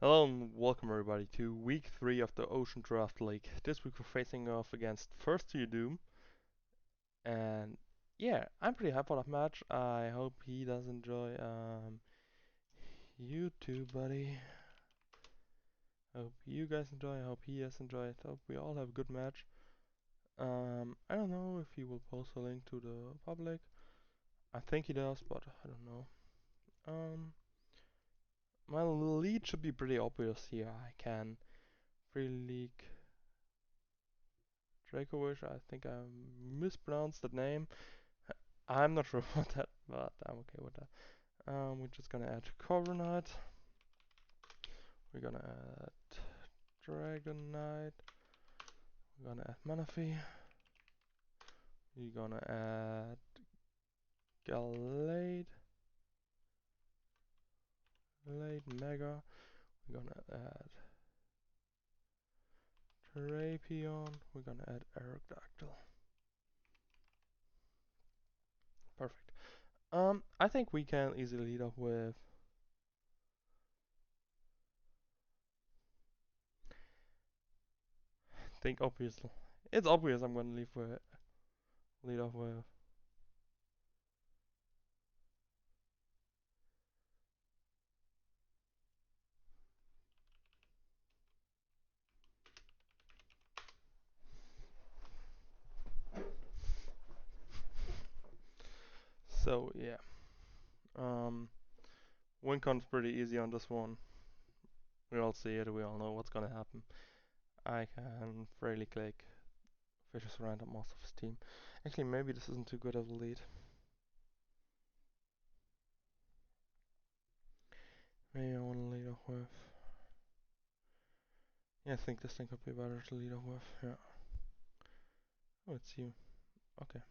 Hello and welcome everybody to week 3 of the Ocean Draft League. This week we're facing off against FistToYourDoom, and yeah, I'm pretty hyped for that match. I hope he does enjoy. You too, buddy. Hope you guys enjoy. I hope he has enjoyed. Hope we all have a good match. I don't know if he will post a link to the public. I think he does, but I don't know. My lead should be pretty obvious here. I can free league Dracovish. I think I mispronounced that name. I'm not sure about that, but I'm okay with that. We're just gonna add Cover Knight. We're gonna add Dragon Knight. We're gonna add Manaphy. We're gonna add Galade. Galade Mega. We're gonna add Drapion. We're gonna add Aerodactyl. Perfect. I think we can easily lead up with think obvious. It's obvious I'm gonna lead off with. So yeah. Um Win con's pretty easy on this one. We all see it, we all know what's gonna happen. I can freely click Fishes around most of his team. Actually, maybe this isn't too good of a lead. Maybe I want to lead off with. Yeah, I think this thing could be better to lead off with. Yeah. Oh, it's you. Okay.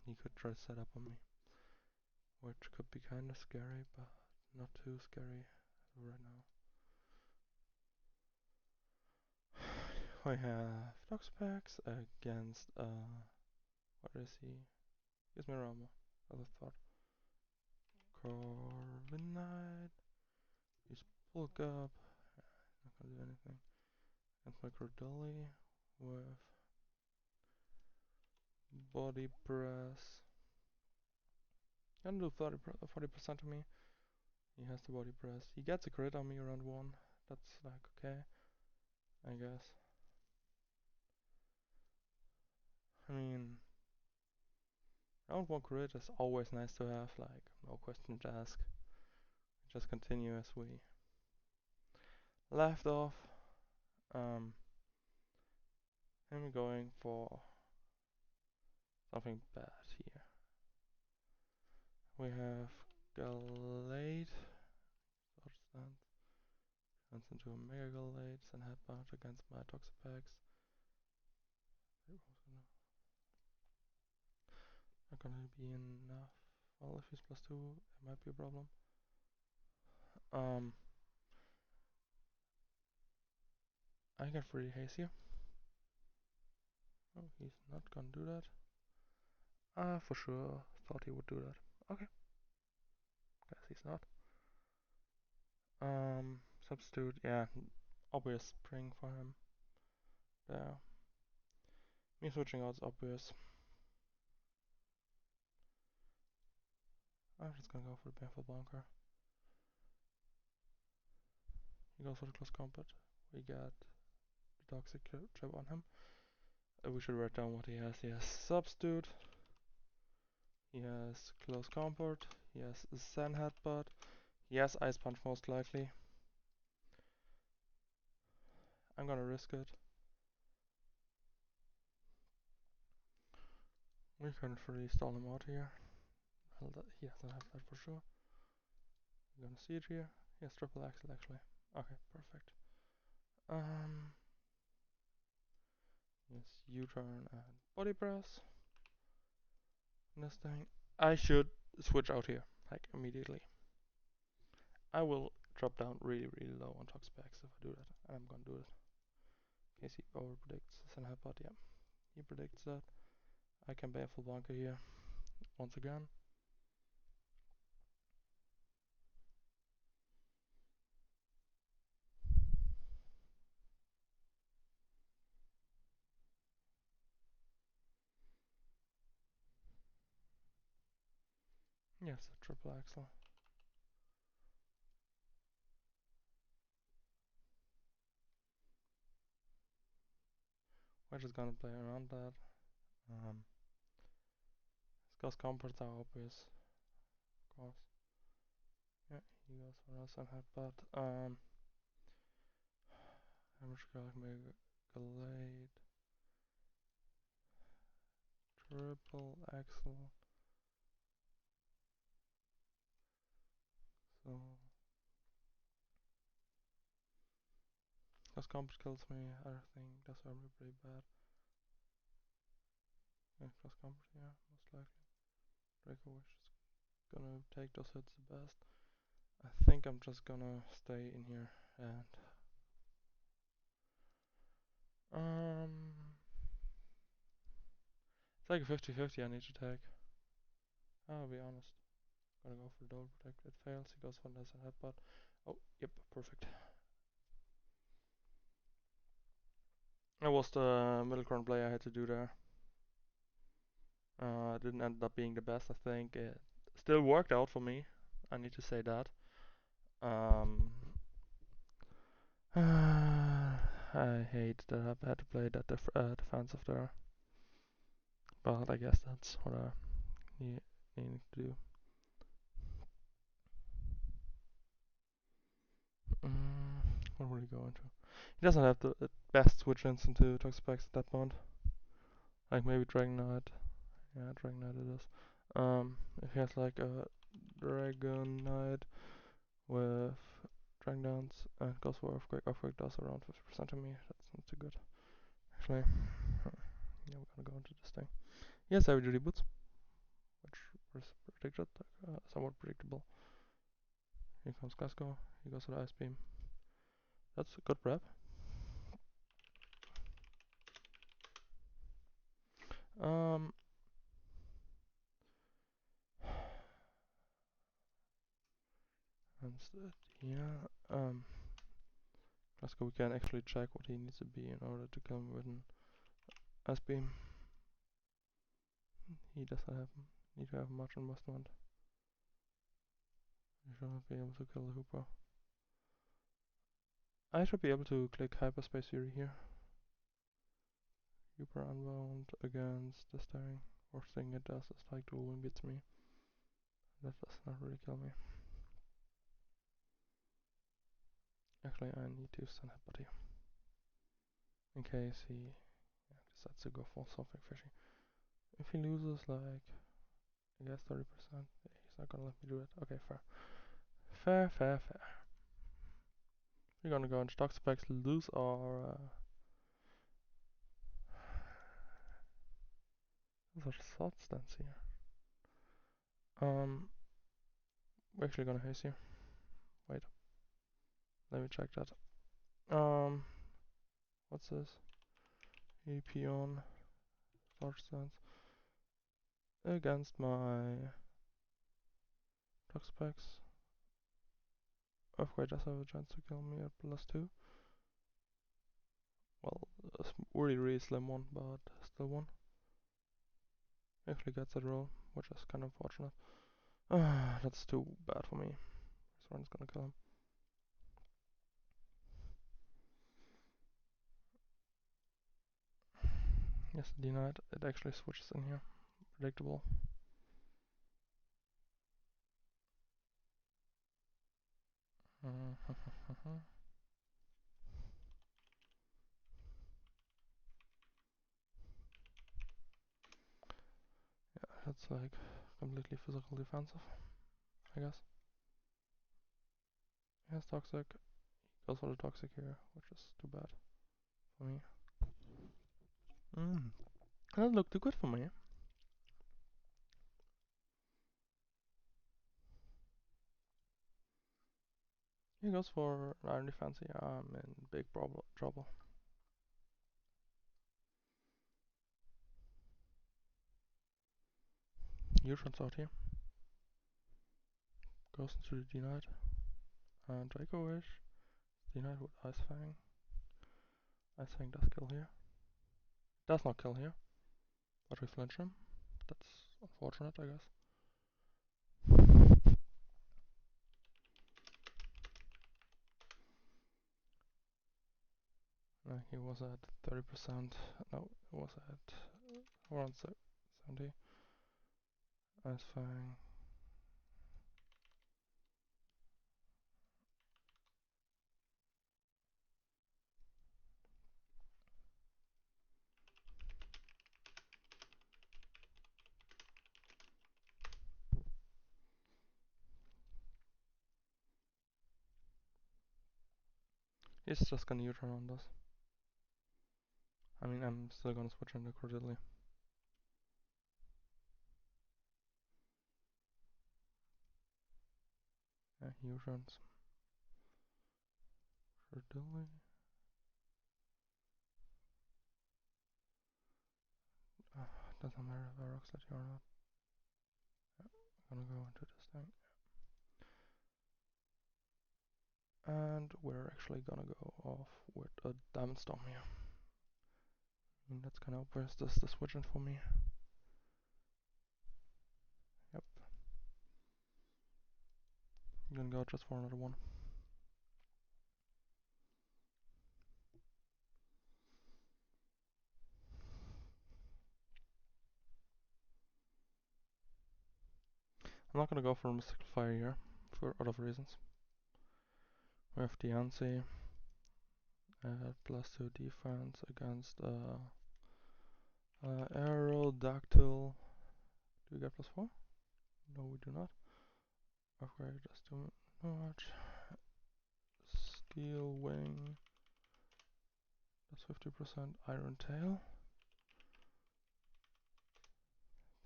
He could try to set up on me, which could be kind of scary, but not too scary right now. I have Toxapex against what is he? Gives me Rama. Other thought. Corviknight. Use Bulk Up. Not gonna do anything. And Microdolly with Body Press. Gonna do 40% to me. He has the Body Press. He gets a crit on me around 1. That's like okay, I guess. I mean, round 1 crit is always nice to have, like, no question to ask. Just continue as we left off. I'm going for something bad here. We have Galade. Turns into a Mega Galade, and Headbutt against my Toxapex. Not gonna be enough. Well, if he's +2, it might be a problem. I get free haste here. Oh, he's not gonna do that. For sure thought he would do that. Okay. Guess he's not. Substitute, yeah, obvious spring for him. There. Me switching out is obvious. I'm just gonna go for the Painful Bunker. He goes for the close combat. We got the Toxic Trap on him. We should write down what he has. He has Substitute. He has Close Combat. He has Zen Headbutt. He has Ice Punch most likely. I'm gonna risk it. We can fully stall him out here. Well, he doesn't have that for sure. We're gonna see it here. He has triple axle actually. Okay, perfect. Yes, U-turn and body press. This thing. I should switch out here, like immediately. I will drop down really, really low on Toxapex if I do that, and I'm gonna do it. In case he over predicts Sun Headbutt, yeah. He predicts that. I can pay a full bunker here once again. Yes, a triple axle. We're just gonna play around that. Because comforts are obvious, of course. Yeah, he goes for us on headbutt. Hammer Scarlet, Mega Glade, triple axle. So, because comfort kills me, I think that's gonna be pretty bad. Yeah, plus comfort, yeah, most likely. Draco Wish is gonna take those hits the best. I think I'm just gonna stay in here and it's like a 50-50 I need to take. I'll be honest. Gonna go for double protect. It fails. He goes for less and headbutt. Oh, yep, perfect. That was the middle ground play I had to do there. Didn't end up being the best. I think it still worked out for me. I need to say that. I hate that I've had to play that defensive there, but I guess that's what I need to do. What would he go into? He doesn't have the best switch-ins into Toxapex at that point. Like maybe Dragon Knight. Yeah, Dragon Knight it is. If he has like a Dragon Knight with Dragon Dance and goes for Earthquake does around 50% to me. That's not too good. Actually, yeah, we're gonna go into this thing. Yes, heavy duty boots, which was predicted, somewhat predictable. Here comes Glasgow. He goes for the Ice Beam. That's a good prep. Instead, yeah. Glasgow, we can actually check what he needs to be in order to kill him with an Ice Beam. He doesn't have need to have much investment. You should not be able to kill the Hooper. I should be able to click Hyperspace Fury here. Hooper Unbound against this thing. Worst thing it does is like the wind beats me. That does not really kill me. Actually, I need to send Headbutt here. In case he decides to go for something fishy. If he loses like, I guess 30%, he's not gonna let me do it. Okay, fair. Fair. We're gonna go into Toxapex, lose our those are thought stance here. We're actually gonna haste here. Wait. Let me check that. What's this? EP on thought stance against my Toxapex. Earthquake does have a chance to kill me at +2. Well, a really slim one, but still one. Actually gets that roll, which is kind of unfortunate. That's too bad for me. This one's gonna kill him. Yes, denied. It actually switches in here. Predictable. Yeah, it's like completely physical defensive, I guess. He has toxic. He goes for the toxic here, which is too bad for me. Doesn't look too good for me. He goes for iron defense. Yeah, I'm in big trouble. U-turns out here. Goes into the denied. And Draco-ish. Denied with Ice Fang. Ice Fang does kill here. Does not kill here. But we flinch him. That's unfortunate, I guess. He was at 30%. No, it was at around 70. Ice Fang. He's just gonna U-turn on this. I mean, I'm still gonna switch into Cordelia. Yeah, he U-turns. Cordelia. Doesn't matter if I rocks that or not. Yeah, I'm gonna go into this thing. And we're actually gonna go off with a Diamond Storm here. I mean, that's kinda obvious. This is the switch in for me. Yep. I'm gonna go just for another one. I'm not gonna go for a Mystical Fire here, for other reasons. We have the Ansi at +2 defense against Aerodactyl. Do we get +4? No, we do not. Okay, just too much. Steel Wing. That's 50%. Iron Tail.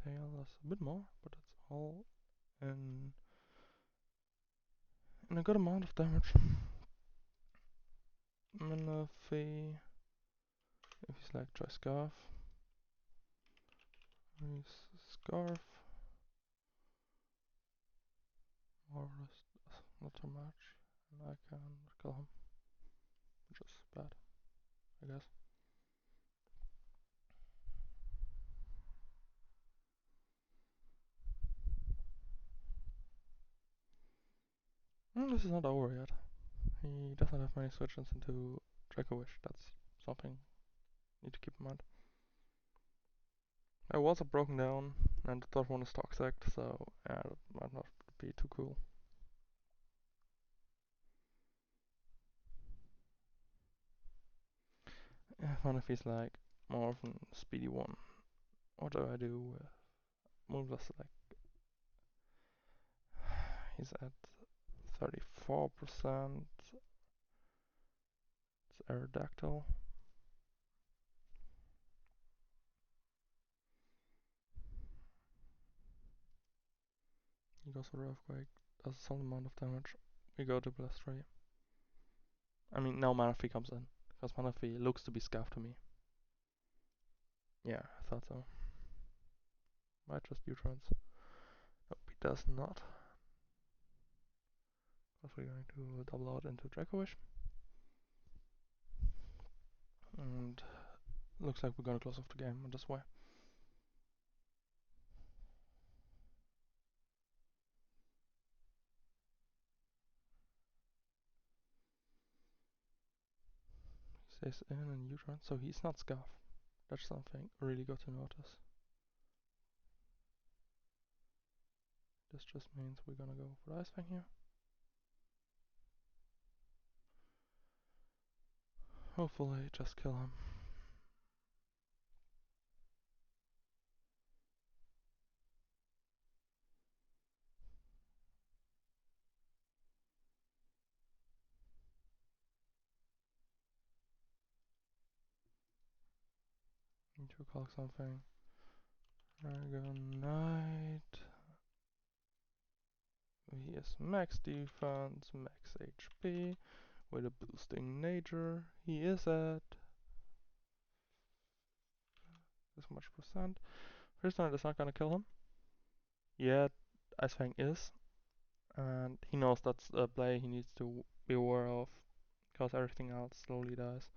Tail, that's a bit more, but that's all in a good amount of damage. Manaphy. If he's like, try Scarf. He's Scarf. More or less, not too much. And I can kill him. Which is bad, I guess. This is not over yet. He doesn't have many switches into Draco-ish. That's something you need to keep in mind. I was broken down, and the third one is toxic, so yeah, that might not be too cool. One if he's like more of a speedy one. What do I do with moves like he's at 34%. It's Aerodactyl. He goes for Earthquake, does some amount of damage. We go to +3. I mean, now Manaphy comes in, because Manaphy looks to be scuffed to me. Yeah, I thought so. Might just U-turns. Nope, he does not. Because we're going to double out into Draco-ish. And looks like we're gonna close off the game in this way. He stays in and U-turn, so he's not Scuff. That's something really good to notice. This just means we're gonna go for Ice Fang here. Hopefully just kill him. Need to call something. Dragon Knight. He is max defense, max HP, with a boosting nature. He is at this much percent. First time is not gonna kill him. yet Ice Fang is, and he knows that's a play he needs to be aware of, because everything else slowly dies.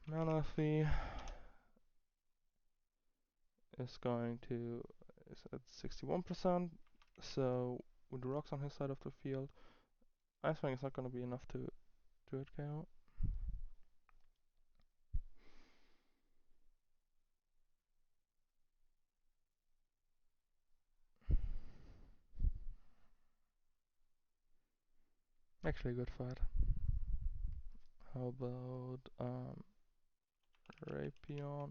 Mana fee is going to is at 61%, so with the rocks on his side of the field, Ice Fang is not going to be enough to do it KO. Actually a good fight. How about Rapion?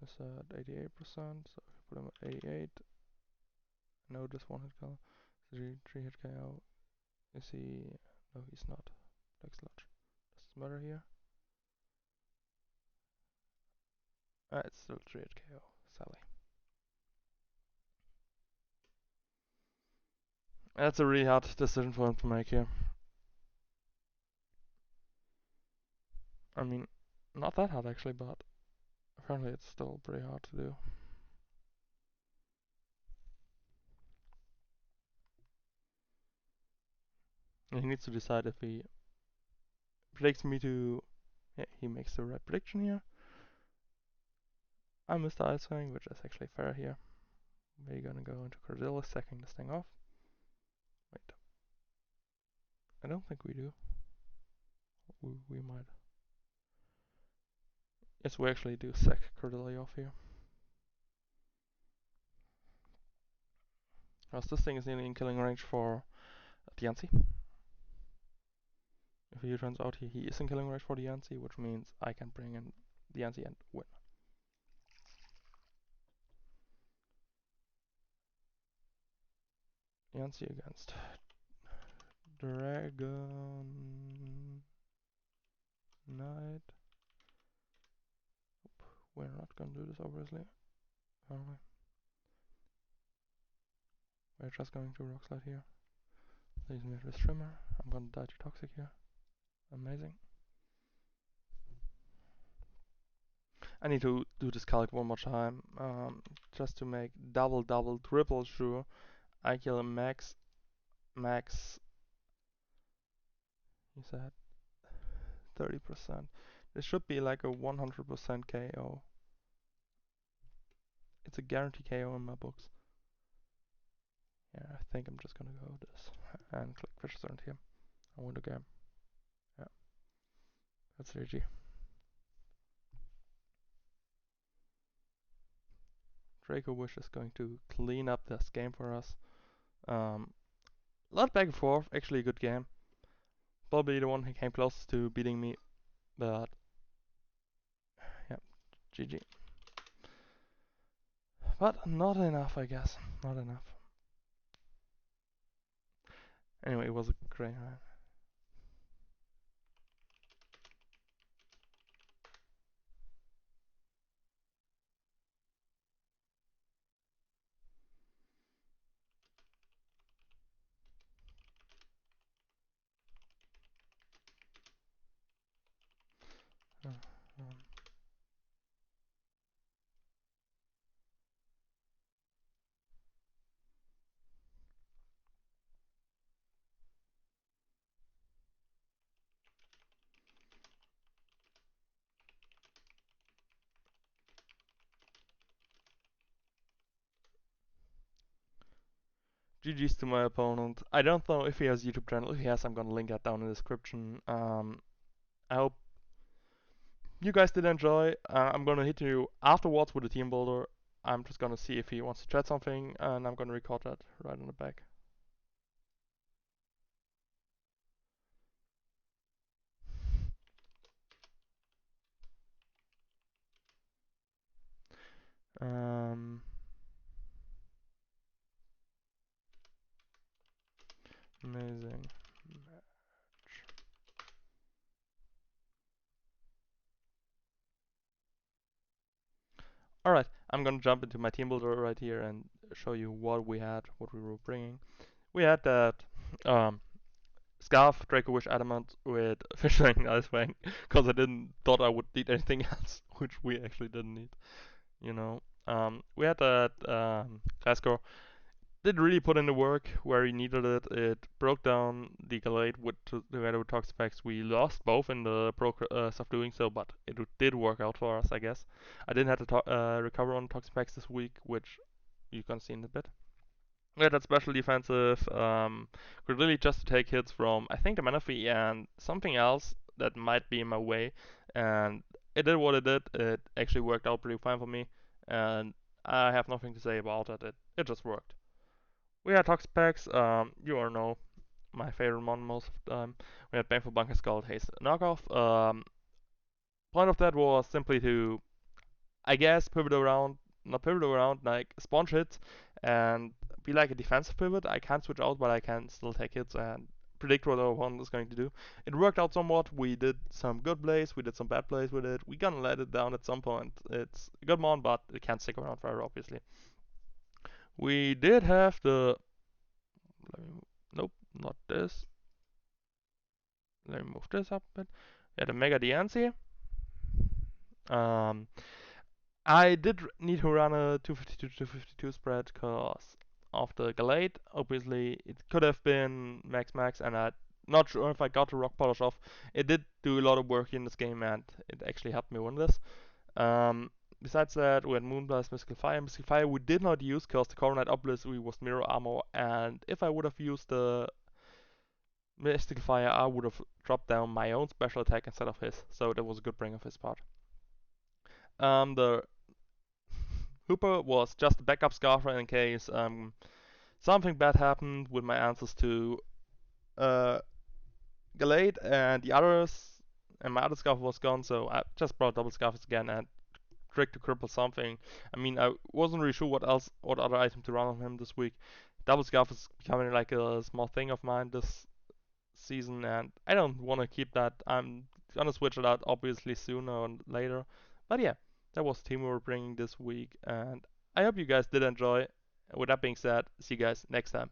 Is at 88%, so if you put him at 88. No, just one hit KO. 3 hit KO. Is he? No, he's not. Black Sludge. Does it matter here? It's still 3 hit KO. Sally. That's a really hard decision for him to make here. I mean, not that hard actually, but apparently it's still pretty hard to do. And he needs to decide if he predicts me to... Yeah, he makes the right prediction here. I missed the Ice Fang, which is actually fair here. We're gonna go into Cordilla, sacking this thing off. Wait. I don't think we do. We might. Yes, we actually do sack Cordelia off here. Because this thing is nearly in killing range for the Yancy. If he turns out he is in killing range for the Yancy, which means I can bring in the Yancy and win. Yancy against Dragon Knight. We're not gonna do this obviously. We're just going to rock slide here. Leaves me with Trimmer. I'm gonna die to Toxic here. Amazing. I need to do this calc one more time, just to make double, triple sure I kill a max. He said 30%. This should be like a 100% KO. It's a guarantee KO in my books. Yeah, I think I'm just gonna go this and click Fish Turn here. I win the game. Yeah, that's GG. Draco Wish is going to clean up this game for us. A lot back and forth, actually a good game. Probably the one who came closest to beating me, but yeah, GG. But not enough, I guess. Not enough. Anyway, it was a great night. GG's to my opponent. I don't know if he has a YouTube channel. If he has, I'm gonna link that down in the description. I hope you guys did enjoy. I'm gonna hit you afterwards with the team builder. I'm just gonna see if he wants to chat something, and I'm gonna record that right on the back. Amazing match. Alright, I'm gonna jump into my team builder right here and show you what we had, what we were bringing. We had that Scarf, Draco Wish Adamant with Fishing Ice Fang, because I didn't thought I would need anything else, which we actually didn't need, you know. We had that Glasgow did really put in the work where he needed it. It broke down the Galate together with Toxapex. We lost both in the process of doing so, but it did work out for us, I guess. I didn't have to recover on Toxapex this week, which you can see in a bit. We had that special defensive, could really just take hits from, I think, the Manaphy and something else that might be in my way. And it did what it did. It actually worked out pretty fine for me. And I have nothing to say about it. It just worked. We had Toxapex, you all know my favorite mon most of the time. We had Baneful Bunker Skull Haste knockoff. Point of that was simply to, I guess, not pivot around, like sponge hits and be like a defensive pivot. I can't switch out, but I can still take hits and predict what our opponent is going to do. It worked out somewhat. We did some good plays, we did some bad plays with it. We're gonna let it down at some point. It's a good mon, but it can't stick around forever, obviously. We did have the. Nope, not this. Let me move this up a bit. Yeah, the Mega DNC. Um, I did need to run a 252 to 252 spread because of the Galate. Obviously, it could have been max max, and I'm not sure if I got the rock polish off. It did do a lot of work in this game, and it actually helped me win this. Um, Besides that, we had Moonblast, Mystical Fire. Mystical Fire we did not use because the Coronite obviously was mirror armor, and if I would have used the Mystical Fire, I would have dropped down my own special attack instead of his, so that was a good bring of his part. The Hooper was just a backup Scarfer in case something bad happened with my answers to uh, Galate and the others, and my other Scarfer was gone, so I just brought double Scarfers again and tried to cripple something. I mean, I wasn't really sure what other item to run on him this week. Double Scarf is becoming like a small thing of mine this season, and I don't want to keep that. I'm gonna switch it out obviously sooner or later. But yeah, that was the team we were bringing this week, and I hope you guys did enjoy. With that being said, see you guys next time.